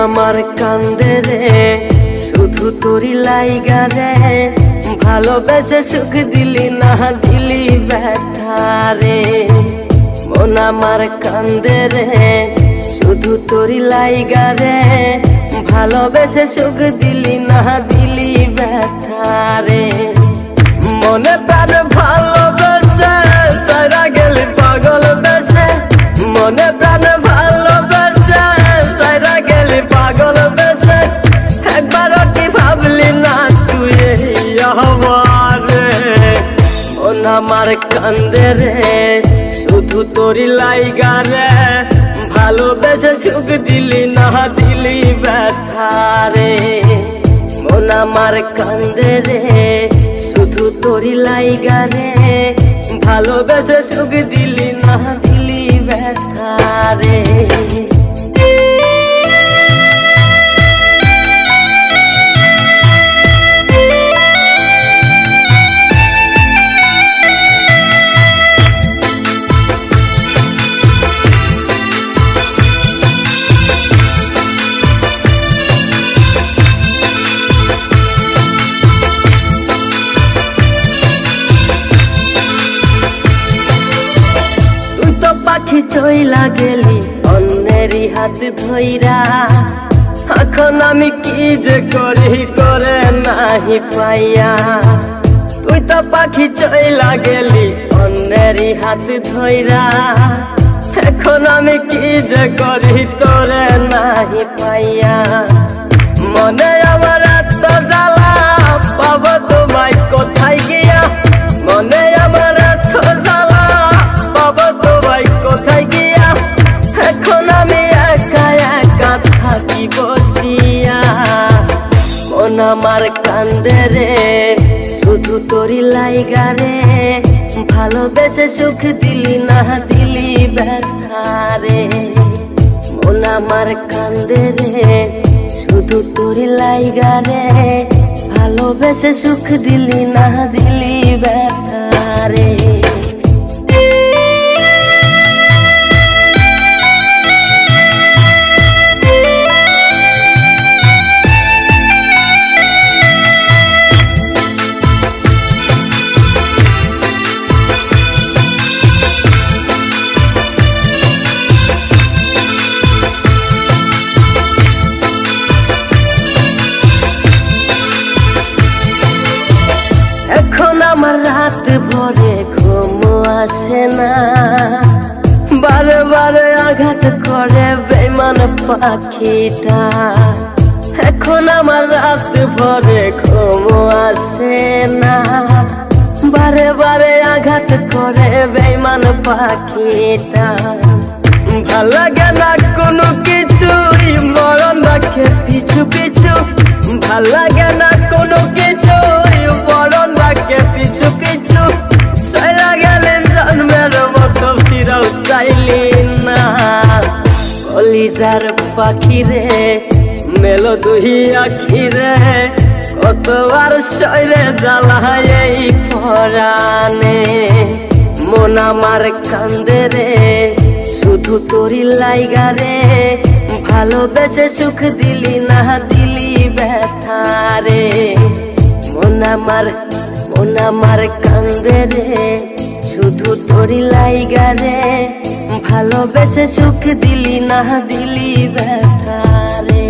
আমার কান্দে রে শুধু তোরি লাইগা রে, ভালোবেসে সুখ দিলি না দিলি ব্যথা রে। মন আমার কান্দে রে শুধু তোরি লাইগা রে, ভালোবেসে সুখ দিলি না দিলি ব্যথা রে। মনে প্রাণ ভালোবেসে সারা গেলি পাগল বেশে, মনে প্রাণ ভালোবেসে সারা গেলি পাগল বেশে। একবারও কি ভাবলি না তুই আমারে? মন আমার কান্দে রে শুধু তোরি লাইগা রে, ভালোবেসে সুখ দিলি না দিলি ব্যথা রে। মন আমার কান্দে রে শুধু তোরি লাইগা রে, ভালোবেসে সুখ দিলি না দিলি ব্যথা রে। পাখি চইলা গেলি অন্যেরই হাত ধইরা, এখন আমি কি যে করি করে নাহি পাইয়া। তুই তো পাখি চইলা গেলি অন্যেরই হাত ধইরা, এখন আমি কি যে করি তোরে নাহি পাইয়া। মনে আমার এত জ্বালা পাবো তোমায় কোথায় গিয়া, মনে আমার এত জ্বালা পাবো তোমায় কোথায় গিয়া। এখন আমি একা একা থাকি বসিয়া। মন আমার কান্দে রে শুধু তোরি লাইগা রে, ভালোবেসে সুখ দিলি না দিলি ব্যথা রে। মন আমার কান্দে রে শুধু তোরি লাইগা রে, ভালোবেসে সুখ দিলি না দিলি ব্যথা রে। এখন আমার রাত ভরে ঘুম আসে না, বারে বারে আঘাত করে বেঈমান পাখিটা। এখন আমার রাত ভরে ঘুম আসে না, বারে বারে আঘাত করে বেঈমান পাখিটা। ভাল লাগে না কোনো কিছুই মরণ রাখে পিছু পিছু, ভাল লাগে না কোনো কিছুই মরণ রাখে পিছু পিছু। চলা গেলে জন্মের মতো ফিরাও চাইলি না, কলিজার পাখি রে মেলো দুই আখি রে। কতবার সইরে জ্বালায় এই পরাণে, মন আমার কান্দে রে শুধু তোরি লাইগা রে, ভালোবেসে সুখ দিলি না দিলি ব্যথা রে। মন আমার কান্দে রে শুধু তোরি লাইগা রে, ভালোবেসে সুখ দিলি না দিলি ব্যথা রে।